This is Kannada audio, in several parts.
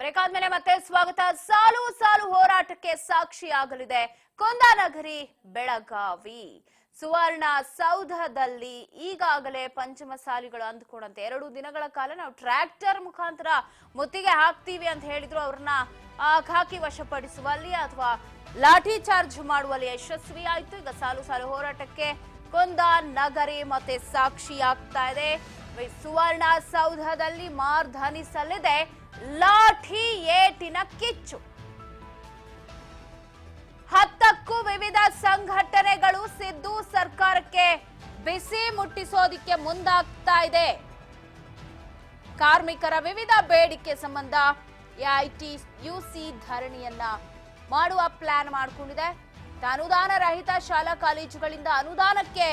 ಬ್ರೇಕ್ ಆದ್ಮೇಲೆ ಮತ್ತೆ ಸ್ವಾಗತ. ಸಾಲು ಸಾಲು ಹೋರಾಟಕ್ಕೆ ಸಾಕ್ಷಿಯಾಗಲಿದೆ ಕುಂದಾನಗರಿ ಬೆಳಗಾವಿ. ಸುವರ್ಣ ಸೌಧದಲ್ಲಿ ಈಗಾಗಲೇ ಪಂಚಮಸಾಲಿಗಳು ಅಂದುಕೊಂಡಂತೆ 2 ದಿನಗಳ ಕಾಲ ನಾವು ಟ್ರ್ಯಾಕ್ಟರ್ ಮುಖಾಂತರ ಮುತ್ತಿಗೆ ಹಾಕ್ತೀವಿ ಅಂತ ಹೇಳಿದ್ರು. ಅವ್ರನ್ನ ಖಾಕಿ ವಶಪಡಿಸುವಲ್ಲಿ ಅಥವಾ ಲಾಠಿ ಚಾರ್ಜ್ ಮಾಡುವಲ್ಲಿ ಯಶಸ್ವಿ ಆಯ್ತು. ಈಗ ಸಾಲು ಸಾಲು ಹೋರಾಟಕ್ಕೆ ಕುಂದಾನಗರಿ ಮತ್ತೆ ಸಾಕ್ಷಿಯಾಗ್ತಾ ಇದೆ. ಸುವರ್ಣ ಸೌಧದಲ್ಲಿ ಮಾರ್ಧನಿಸಲಿದೆ ಲಾಠಿ ಏಟಿನ ಕಿಚ್ಚು. 10ಕ್ಕೂ ವಿವಿಧ ಸಂಘಟನೆಗಳು ಸಿದ್ದು ಸರ್ಕಾರಕ್ಕೆ ಬಿಸಿ ಮುಟ್ಟಿಸೋದಿಕ್ಕೆ ಮುಂದಾಗ್ತಾ ಇದೆ. ಕಾರ್ಮಿಕರ ವಿವಿಧ ಬೇಡಿಕೆ ಸಂಬಂಧ ಎಐಟಿಯುಸಿ ಧರಣಿಯನ್ನ ಮಾಡುವ ಪ್ಲಾನ್ ಮಾಡಿಕೊಂಡಿದೆ. ಅನುದಾನ ರಹಿತ ಶಾಲಾ ಕಾಲೇಜುಗಳಿಂದ ಅನುದಾನಕ್ಕೆ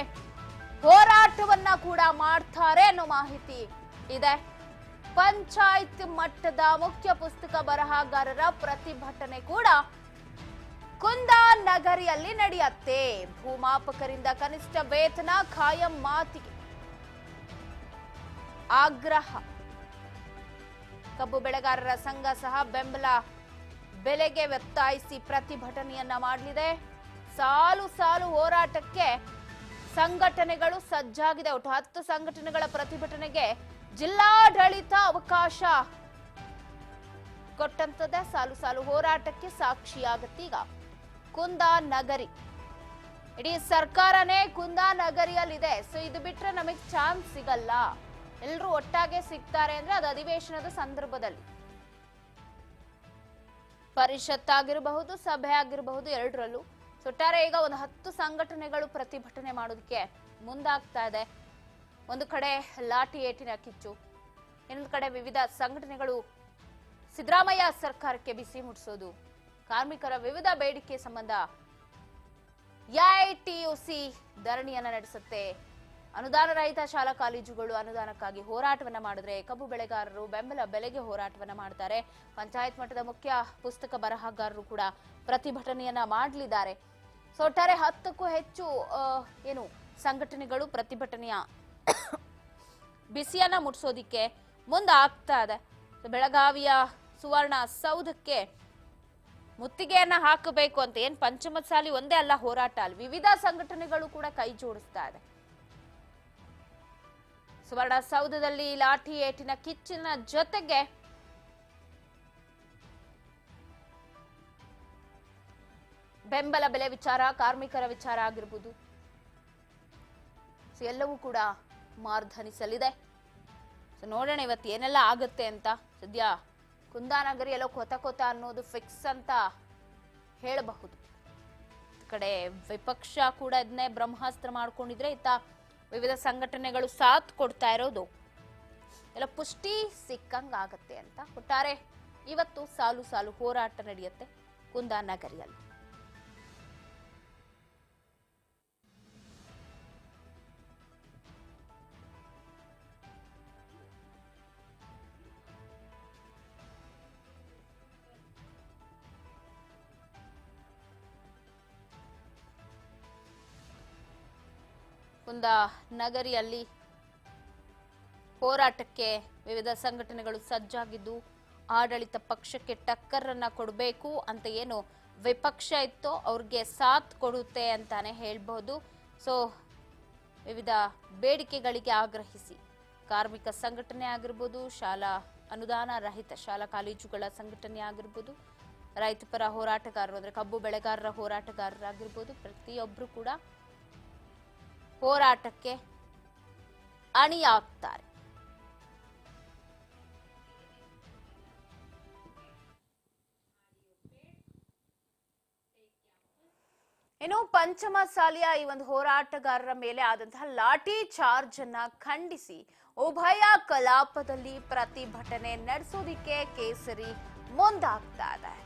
ಹೋರಾಟವನ್ನ ಕೂಡ ಮಾಡ್ತಾರೆ ಅನ್ನೋ ಮಾಹಿತಿ ಇದೆ. ಪಂಚಾಯತ್ ಮಟ್ಟದ ಮುಖ್ಯ ಪುಸ್ತಕ ಬರಹಗಾರರ ಪ್ರತಿಭಟನೆ ಕೂಡ ಕುಂದಾನಗರಿಯಲ್ಲಿ ನಡೆಯುತ್ತೆ. ಭೂಮಾಪಕರಿಂದ ಕನಿಷ್ಠ ವೇತನ ಖಾಯಂ ಮಾತಿಗೆ ಆಗ್ರಹ. ಕಬ್ಬು ಬೆಳೆಗಾರರ ಸಂಘ ಸಹ ಬೆಂಬಲ ಬೆಲೆಗೆ ಒತ್ತಾಯಿಸಿ ಪ್ರತಿಭಟನೆಯನ್ನ ಮಾಡಲಿದೆ. ಸಾಲು ಸಾಲು ಹೋರಾಟಕ್ಕೆ ಸಂಘಟನೆಗಳು ಸಜ್ಜಾಗಿದೆ. ಒಟ್ಟು 10 ಸಂಘಟನೆಗಳ ಪ್ರತಿಭಟನೆಗೆ ಜಿಲ್ಲಾಡಳಿತ ಅವಕಾಶ ಕೊಟ್ಟಂತದೆ. ಸಾಲು ಸಾಲು ಹೋರಾಟಕ್ಕೆ ಸಾಕ್ಷಿಯಾಗತ್ತೆ ಈಗ ಕುಂದಾನಗರಿ. ಇಡೀ ಸರ್ಕಾರನೇ ಕುಂದಾನಗರಿಯಲ್ಲಿದೆ. ಸೊ ಇದು ಬಿಟ್ರೆ ನಮಗೆ ಚಾನ್ಸ್ ಸಿಗಲ್ಲ. ಎಲ್ಲರೂ ಒಟ್ಟಾಗೆ ಸಿಗ್ತಾರೆ ಅಂದ್ರೆ ಅದು ಅಧಿವೇಶನದ ಸಂದರ್ಭದಲ್ಲಿ. ಪರಿಷತ್ ಆಗಿರಬಹುದು, ಸಭೆ ಆಗಿರಬಹುದು, ಎರಡರಲ್ಲೂ. ಒಟ್ಟಾರೆ ಈಗ ಒಂದು 10 ಸಂಘಟನೆಗಳು ಪ್ರತಿಭಟನೆ ಮಾಡೋದಕ್ಕೆ ಮುಂದಾಗ್ತಾ ಇದೆ. ಒಂದು ಕಡೆ ಲಾಠಿ ಏಟಿನ ಕಿಚ್ಚು, ಇನ್ನೊಂದು ಕಡೆ ವಿವಿಧ ಸಂಘಟನೆಗಳು ಸಿದ್ದರಾಮಯ್ಯ ಸರ್ಕಾರಕ್ಕೆ ಬಿಸಿ ಮುಟ್ಟಿಸೋದು, ಕಾರ್ಮಿಕರ ವಿವಿಧ ಬೇಡಿಕೆ ಸಂಬಂಧ ಎಐಟಿಯುಸಿ ಧರಣಿಯನ್ನ ನಡೆಸುತ್ತೆ. ಅನುದಾನ ರಹಿತ ಶಾಲಾ ಕಾಲೇಜುಗಳು ಅನುದಾನಕ್ಕಾಗಿ ಹೋರಾಟವನ್ನ ಮಾಡಿದ್ರೆ ಕಬ್ಬು ಬೆಳೆಗಾರರು ಬೆಂಬಲ ಬೆಲೆಗೆ ಹೋರಾಟವನ್ನ ಮಾಡ್ತಾರೆ. ಪಂಚಾಯತ್ ಮಟ್ಟದ ಮುಖ್ಯ ಪುಸ್ತಕ ಬರಹಗಾರರು ಕೂಡ ಪ್ರತಿಭಟನೆಯನ್ನ ಮಾಡಲಿದ್ದಾರೆ. ಸೊ ಒಟ್ಟಾರೆ 10ಕ್ಕೂ ಹೆಚ್ಚು ಸಂಘಟನೆಗಳು ಪ್ರತಿಭಟನೆಯ ಬಿಸಿಯನ್ನ ಮುಟ್ಟಿಸೋದಿಕ್ಕೆ ಮುಂದಾಗ್ತಾ ಇದೆ. ಬೆಳಗಾವಿಯ ಸುವರ್ಣ ಸೌಧಕ್ಕೆ ಮುತ್ತಿಗೆಯನ್ನ ಹಾಕಬೇಕು ಅಂತ ಏನ್ ಪಂಚಮಸಾಲಿ ಒಂದೇ ಅಲ್ಲ ಹೋರಾಟ, ಅಲ್ಲಿ ವಿವಿಧ ಸಂಘಟನೆಗಳು ಕೂಡ ಕೈ ಜೋಡಿಸ್ತಾ ಇದೆ. ಸುವರ್ಣ ಸೌಧದಲ್ಲಿ ಲಾಠಿ ಏಟಿನ ಕಿಚ್ಚಿನ ಜೊತೆಗೆ ಬೆಂಬಲ ಬೆಲೆ ವಿಚಾರ, ಕಾರ್ಮಿಕರ ವಿಚಾರ ಆಗಿರ್ಬೋದು, ಎಲ್ಲವೂ ಕೂಡ ಮಾರ್ಧನಿಸಲಿದೆ. ನೋಡೋಣ ಇವತ್ತು ಏನೆಲ್ಲ ಆಗುತ್ತೆ ಅಂತ. ಸದ್ಯ ಕುಂದಾನಗರಿ ಎಲ್ಲೋ ಕೊತ ಅನ್ನೋದು ಫಿಕ್ಸ್ ಅಂತ ಹೇಳಬಹುದು. ಕಡೆ ವಿಪಕ್ಷ ಕೂಡ ಇದನ್ನೇ ಬ್ರಹ್ಮಾಸ್ತ್ರ ಮಾಡ್ಕೊಂಡಿದ್ರೆ, ಇತ್ತ ವಿವಿಧ ಸಂಘಟನೆಗಳು ಸಾಥ್ ಕೊಡ್ತಾ ಇರೋದು ಎಲ್ಲ ಪುಷ್ಟಿ ಸಿಕ್ಕಂಗಾಗತ್ತೆ ಅಂತ. ಒಟ್ಟಾರೆ ಇವತ್ತು ಸಾಲು ಸಾಲು ಹೋರಾಟ ನಡೆಯುತ್ತೆ ಕುಂದಾನಗರಿಯಲ್ಲಿ. ಕುಂದಾನಗರಿಯಲ್ಲಿ ಹೋರಾಟಕ್ಕೆ ವಿವಿಧ ಸಂಘಟನೆಗಳು ಸಜ್ಜಾಗಿದ್ದು, ಆಡಳಿತ ಪಕ್ಷಕ್ಕೆ ಟಕ್ಕರನ್ನ ಕೊಡಬೇಕು ಅಂತ ಏನು ವಿಪಕ್ಷ ಇತ್ತೋ ಅವ್ರಿಗೆ ಸಾಥ್ ಕೊಡುತ್ತೆ ಅಂತಾನೆ ಹೇಳ್ಬಹುದು. ಸೊ ವಿವಿಧ ಬೇಡಿಕೆಗಳಿಗೆ ಆಗ್ರಹಿಸಿ ಕಾರ್ಮಿಕ ಸಂಘಟನೆ ಆಗಿರ್ಬೋದು, ಶಾಲಾ ಅನುದಾನ ರಹಿತ ಶಾಲಾ ಕಾಲೇಜುಗಳ ಸಂಘಟನೆ ಆಗಿರ್ಬೋದು, ರೈತಪರ ಹೋರಾಟಗಾರರು ಅಂದ್ರೆ ಕಬ್ಬು ಬೆಳೆಗಾರರ ಹೋರಾಟಗಾರರಾಗಿರ್ಬೋದು, ಪ್ರತಿಯೊಬ್ಬರು ಕೂಡ ಹೋರಾಟಕ್ಕೆ ಅಣಿಯಾಗ್ತಾರೆ. ಇನ್ನು ಪಂಚಮಸಾಲಿಯ ಈ ಒಂದು ಹೋರಾಟಗಾರರ ಮೇಲೆ ಆದಂತಹ ಲಾಠಿ ಚಾರ್ಜ್ ಅನ್ನ ಖಂಡಿಸಿ ಉಭಯ ಕಲಾಪದಲ್ಲಿ ಪ್ರತಿಭಟನೆ ನಡೆಸೋದಿಕ್ಕೆ ಕೇಸರಿ ಮುಂದಾಗ್ತಾ ಇದೆ.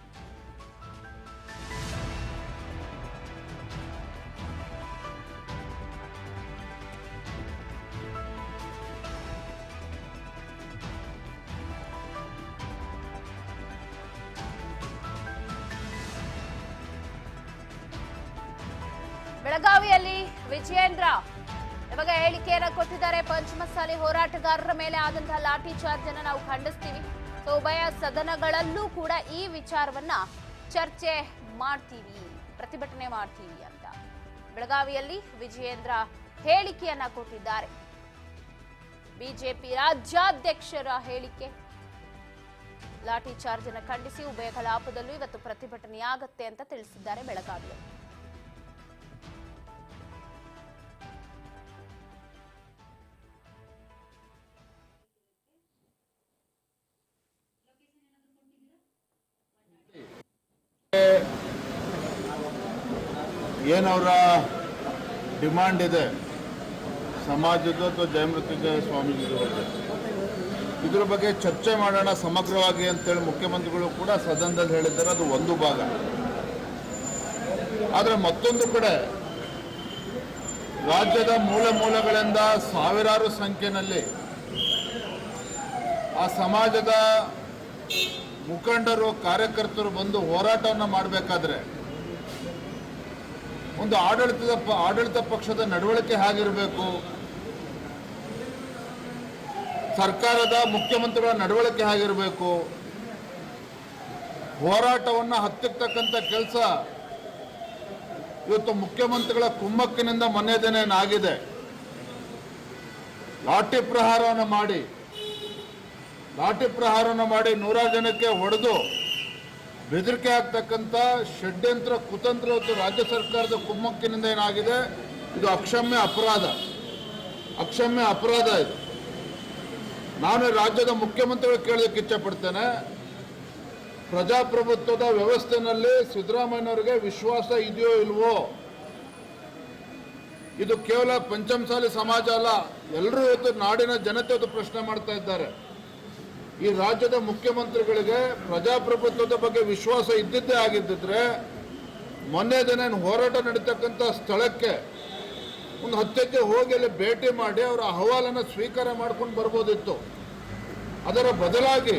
ಬೆಳಗಾವಿಯಲ್ಲಿ ವಿಜಯೇಂದ್ರ ಇವಾಗ ಹೇಳಿಕೆಯನ್ನ ಕೊಟ್ಟಿದ್ದಾರೆ. ಪಂಚಮಸಾಲಿ ಹೋರಾಟಗಾರರ ಮೇಲೆ ಆದಂತಹ ಲಾಠಿ ಚಾರ್ಜ್ ಅನ್ನ ನಾವು ಖಂಡಿಸ್ತೀವಿ. ಸೊ ಉಭಯ ಸದನಗಳಲ್ಲೂ ಕೂಡ ಈ ವಿಚಾರವನ್ನ ಚರ್ಚೆ ಮಾಡ್ತೀವಿ, ಪ್ರತಿಭಟನೆ ಮಾಡ್ತೀವಿ ಅಂತ ಬೆಳಗಾವಿಯಲ್ಲಿ ವಿಜಯೇಂದ್ರ ಹೇಳಿಕೆಯನ್ನ ಕೊಟ್ಟಿದ್ದಾರೆ. ಬಿಜೆಪಿ ರಾಜ್ಯಾಧ್ಯಕ್ಷರ ಹೇಳಿಕೆ. ಲಾಠಿ ಚಾರ್ಜ್ ಅನ್ನು ಖಂಡಿಸಿ ಉಭಯ ಕಲಾಪದಲ್ಲೂ ಇವತ್ತು ಪ್ರತಿಭಟನೆಯಾಗತ್ತೆ ಅಂತ ತಿಳಿಸಿದ್ದಾರೆ ಬೆಳಗಾವಿಯಲ್ಲಿ. ಏನವರ ಡಿಮಾಂಡ್ ಇದೆ ಸಮಾಜದ ಅಥವಾ ಜಯಮೃತ್ಯುಂಜಯ ಸ್ವಾಮೀಜಿ ಬಗ್ಗೆ, ಇದ್ರ ಬಗ್ಗೆ ಚರ್ಚೆ ಮಾಡೋಣ ಸಮಗ್ರವಾಗಿ ಅಂತೇಳಿ ಮುಖ್ಯಮಂತ್ರಿಗಳು ಕೂಡ ಸದನದಲ್ಲಿ ಹೇಳಿದ್ದಾರೆ. ಅದು ಒಂದು ಭಾಗ. ಆದರೆ ಮತ್ತೊಂದು ಕಡೆ ರಾಜ್ಯದ ಮೂಲೆ ಮೂಲೆಗಳಿಂದ ಸಾವಿರಾರು ಸಂಖ್ಯೆಯಲ್ಲಿ ಆ ಸಮಾಜದ ಮುಖಂಡರು ಕಾರ್ಯಕರ್ತರು ಬಂದು ಹೋರಾಟವನ್ನು ಮಾಡಬೇಕಾದ್ರೆ ಒಂದು ಆಡಳಿತ ಪಕ್ಷದ ನಡವಳಿಕೆ ಹೇಗಿರಬೇಕು, ಸರ್ಕಾರದ ಮುಖ್ಯಮಂತ್ರಿಗಳ ನಡವಳಿಕೆ ಹೇಗಿರಬೇಕು, ಹೋರಾಟವನ್ನು ಹತ್ತಿಕ್ಕತಕ್ಕಂಥ ಕೆಲಸ ಇವತ್ತು ಮುಖ್ಯಮಂತ್ರಿಗಳ ಕುಮ್ಮಕ್ಕಿನಿಂದ ಮೊನ್ನೆ ದಿನ ಏನಾಗಿದೆ. ಲಾಠಿ ಪ್ರಹಾರವನ್ನು ಮಾಡಿ ನೂರಾರು ಜನಕ್ಕೆ ಹೊಡೆದು ಬೆದರಿಕೆ ಆಗ್ತಕ್ಕಂಥ ಷಡ್ಯಂತ್ರ ಕುತಂತ್ರ ಮತ್ತು ರಾಜ್ಯ ಸರ್ಕಾರದ ಕುಮ್ಮಕ್ಕಿನಿಂದ ಏನಾಗಿದೆ, ಇದು ಅಕ್ಷಮ್ಯ ಅಪರಾಧ ಇದು. ನಾನು ರಾಜ್ಯದ ಮುಖ್ಯಮಂತ್ರಿಗಳು ಕೇಳೋದಕ್ಕೆ ಇಚ್ಛಪಡ್ತೇನೆ, ಪ್ರಜಾಪ್ರಭುತ್ವದ ವ್ಯವಸ್ಥೆಯಲ್ಲಿ ಸಿದ್ದರಾಮಯ್ಯನವರಿಗೆ ವಿಶ್ವಾಸ ಇದೆಯೋ ಇಲ್ವೋ? ಇದು ಕೇವಲ ಪಂಚಮಸಾಲಿ ಸಮಾಜ ಅಲ್ಲ, ಎಲ್ಲರೂ ಇವತ್ತು ನಾಡಿನ ಜನತೆ ಇವತ್ತು ಪ್ರಶ್ನೆ ಮಾಡ್ತಾ ಇದ್ದಾರೆ. ಈ ರಾಜ್ಯದ ಮುಖ್ಯಮಂತ್ರಿಗಳಿಗೆ ಪ್ರಜಾಪ್ರಭುತ್ವದ ಬಗ್ಗೆ ವಿಶ್ವಾಸ ಇದ್ದಿದ್ದೇ ಆಗಿದ್ದಿದ್ರೆ ಮೊನ್ನೆ ದಿನ ಹೋರಾಟ ನಡೀತಕ್ಕಂಥ ಸ್ಥಳಕ್ಕೆ ಒಂದು 10 ಹೆಜ್ಜೆ ಹೋಗಿ ಅಲ್ಲಿ ಭೇಟಿ ಮಾಡಿ ಅವರ ಅಹವಾಲನ್ನು ಸ್ವೀಕಾರ ಮಾಡ್ಕೊಂಡು ಬರ್ಬೋದಿತ್ತು. ಅದರ ಬದಲಾಗಿ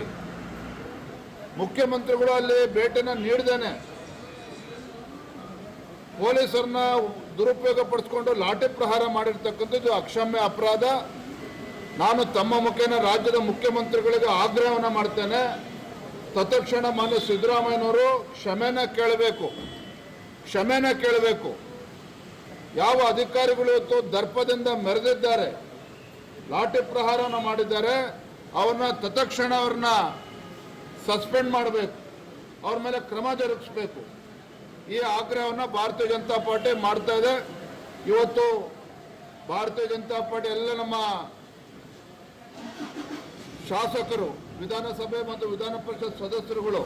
ಮುಖ್ಯಮಂತ್ರಿಗಳು ಅಲ್ಲಿ ಭೇಟಿನ ನೀಡದೇನೆ ಪೊಲೀಸರನ್ನ ದುರುಪಯೋಗ ಪಡಿಸ್ಕೊಂಡು ಲಾಠಿ ಪ್ರಹಾರ ಮಾಡಿರ್ತಕ್ಕಂಥದ್ದು ಅಕ್ಷಮ್ಯ ಅಪರಾಧ. ನಾನು ತಮ್ಮ ಮುಖೇನ ರಾಜ್ಯದ ಮುಖ್ಯಮಂತ್ರಿಗಳಿಗೆ ಆಗ್ರಹವನ್ನು ಮಾಡ್ತೇನೆ, ತತ್ಕ್ಷಣ ಮಾನ್ಯ ಸಿದ್ದರಾಮಯ್ಯನವರು ಕ್ಷಮೆನ ಕೇಳಬೇಕು. ಯಾವ ಅಧಿಕಾರಿಗಳು ಇವತ್ತು ದರ್ಪದಿಂದ ಮೆರೆದಿದ್ದಾರೆ, ಲಾಠಿ ಪ್ರಹಾರವನ್ನು ಮಾಡಿದ್ದಾರೆ, ಅವ್ರನ್ನ ತತ್ಕ್ಷಣ ಸಸ್ಪೆಂಡ್ ಮಾಡಬೇಕು, ಅವ್ರ ಮೇಲೆ ಕ್ರಮ ಜರುಗಿಸಬೇಕು. ಈ ಆಗ್ರಹವನ್ನು ಭಾರತೀಯ ಜನತಾ ಪಾರ್ಟಿ ಮಾಡ್ತಾ ಇದೆ. ಇವತ್ತು ಭಾರತೀಯ ಜನತಾ ಪಾರ್ಟಿ ಎಲ್ಲ ನಮ್ಮ ಶಾಸಕರು, ವಿಧಾನಸಭೆ ಮತ್ತು ವಿಧಾನ ಪರಿಷತ್ ಸದಸ್ಯರುಗಳು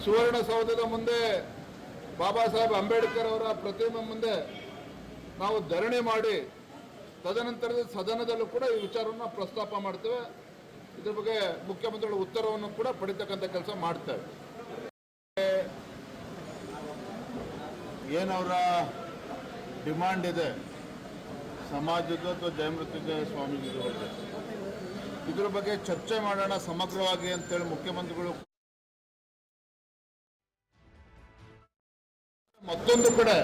ಸುವರ್ಣಸೌಧದ ಮುಂದೆ ಬಾಬಾ ಸಾಹೇಬ್ ಅಂಬೇಡ್ಕರ್ ಅವರ ಪ್ರತಿಮೆ ಮುಂದೆ ನಾವು ಧರಣಿ ಮಾಡಿ ತದನಂತರದ ಸದನದಲ್ಲೂ ಕೂಡ ಈ ವಿಚಾರವನ್ನು ಪ್ರಸ್ತಾಪ ಮಾಡ್ತೇವೆ. ಇದ್ರ ಬಗ್ಗೆ ಮುಖ್ಯಮಂತ್ರಿಗಳ ಉತ್ತರವನ್ನು ಕೂಡ ಪಡಿತಕ್ಕಂಥ ಕೆಲಸ ಮಾಡ್ತೇವೆ. ಏನವರ ಡಿಮಾಂಡ್ ಇದೆ ಸಮಾಜದ ಅಥವಾ ಜಯಮೃತ್ಯುಂಜಯ ಸ್ವಾಮೀಜಿ ಬಗ್ಗೆ, ಇದ್ರ ಬಗ್ಗೆ ಚರ್ಚೆ ಮಾಡೋಣ ಸಮಗ್ರವಾಗಿ ಅಂತೇಳಿ ಮುಖ್ಯಮಂತ್ರಿಗಳು. ಮತ್ತೊಂದು ಕಡೆ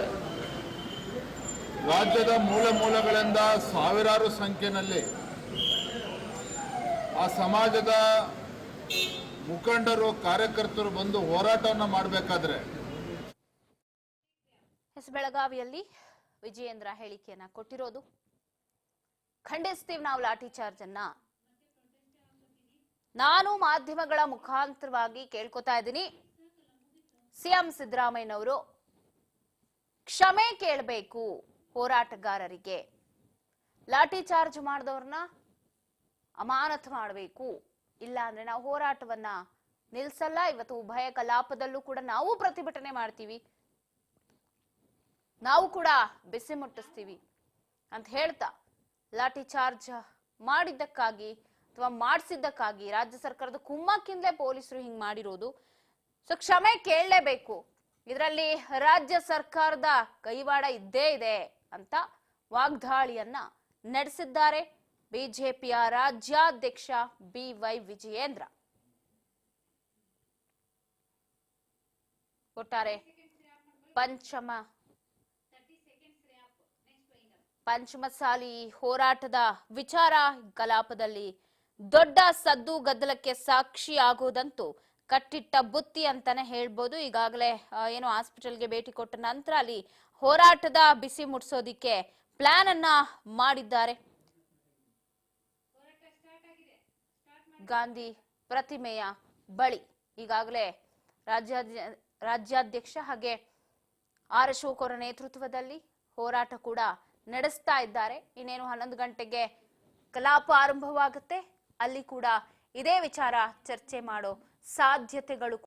ರಾಜ್ಯದ ಮೂಲೆ ಮೂಲೆಗಳಿಂದ ಸಾವಿರಾರು ಸಂಖ್ಯೆಯಲ್ಲಿ ಆ ಸಮಾಜದ ಮುಖಂಡರು ಕಾರ್ಯಕರ್ತರು ಬಂದು ಹೋರಾಟವನ್ನು ಮಾಡಬೇಕಾದ್ರೆ ಬೆಳಗಾವಿಯಲ್ಲಿ ವಿಜಯೇಂದ್ರ ಹೇಳಿಕೆಯನ್ನ ಕೊಟ್ಟಿರೋದು. ಖಂಡಿಸ್ತೀವಿ ನಾವು ಲಾಠಿ ಚಾರ್ಜ್ ಅನ್ನ. ನಾನು ಮಾಧ್ಯಮಗಳ ಮುಖಾಂತರವಾಗಿ ಕೇಳ್ಕೊತಾ ಇದ್ದೀನಿ, ಸಿಎಂ ಸಿದ್ದರಾಮಯ್ಯನವರು ಕ್ಷಮೆ ಕೇಳಬೇಕು ಹೋರಾಟಗಾರರಿಗೆ, ಲಾಠಿ ಚಾರ್ಜ್ ಮಾಡಿದವ್ರನ್ನ ಅಮಾನತು ಮಾಡಬೇಕು, ಇಲ್ಲ ಅಂದ್ರೆ ನಾವು ಹೋರಾಟವನ್ನ ನಿಲ್ಸಲ್ಲ, ಇವತ್ತು ಉಭಯ ಕಲಾಪದಲ್ಲೂ ಕೂಡ ನಾವು ಪ್ರತಿಭಟನೆ ಮಾಡ್ತೀವಿ, ನಾವು ಕೂಡ ಬಿಸಿ ಮುಟ್ಟಿಸ್ತೀವಿ ಅಂತ ಹೇಳ್ತಾ ಲಾಠಿ ಚಾರ್ಜ್ ಮಾಡಿದ್ದಕ್ಕಾಗಿ ಅಥವಾ ಮಾಡಿಸಿದ್ದಕ್ಕಾಗಿ ರಾಜ್ಯ ಸರ್ಕಾರದ ಕುಮ್ಮಕ್ಕಿಂದಲೇ ಪೊಲೀಸರು ಹಿಂಗ್ ಮಾಡಿರೋದು. ಸೊ ಕ್ಷಮೆ ಕೇಳಲೇಬೇಕು, ಇದರಲ್ಲಿ ರಾಜ್ಯ ಸರ್ಕಾರದ ಕೈವಾಡ ಇದ್ದೇ ಇದೆ ಅಂತ ವಾಗ್ದಾಳಿಯನ್ನ ನಡೆಸಿದ್ದಾರೆ ಬಿಜೆಪಿಯ ರಾಜ್ಯಾಧ್ಯಕ್ಷ BY ವಿಜಯೇಂದ್ರ. ಒಟ್ಟಾರೆ ಪಂಚಮಸಾಲಿ ಹೋರಾಟದ ವಿಚಾರ ಕಲಾಪದಲ್ಲಿ ದೊಡ್ಡ ಸದ್ದು ಗದ್ದಲಕ್ಕೆ ಸಾಕ್ಷಿ ಆಗೋದಂತೂ ಕಟ್ಟಿಟ್ಟ ಬುತ್ತಿ ಅಂತಾನೆ ಹೇಳ್ಬೋದು. ಈಗಾಗಲೇ ಏನು ಹಾಸ್ಪಿಟಲ್ಗೆ ಭೇಟಿ ಕೊಟ್ಟ ನಂತರ ಅಲ್ಲಿ ಹೋರಾಟದ ಬಿಸಿ ಮುಟ್ಸೋದಿಕ್ಕೆ ಪ್ಲಾನ್ ಅನ್ನ ಮಾಡಿದ್ದಾರೆ. ಗಾಂಧಿ ಪ್ರತಿಮೆಯ ಬಳಿ ಈಗಾಗಲೇ ರಾಜ್ಯಾಧ್ಯಕ್ಷ ಹಾಗೆ ಆರ್ ಅಶೋಕ್ ಅವರ ನೇತೃತ್ವದಲ್ಲಿ ಹೋರಾಟ ಕೂಡ ನಡೆಸ್ತಾ ಇದ್ದಾರೆ. ಇನ್ನೇನು 11 ಗಂಟೆಗೆ ಕಲಾಪ ಆರಂಭವಾಗುತ್ತೆ. ಅಲ್ಲಿ ಕೂಡ ಇದೇ ವಿಚಾರ ಚರ್ಚೆ ಮಾಡೋ ಸಾಧ್ಯತೆಗಳು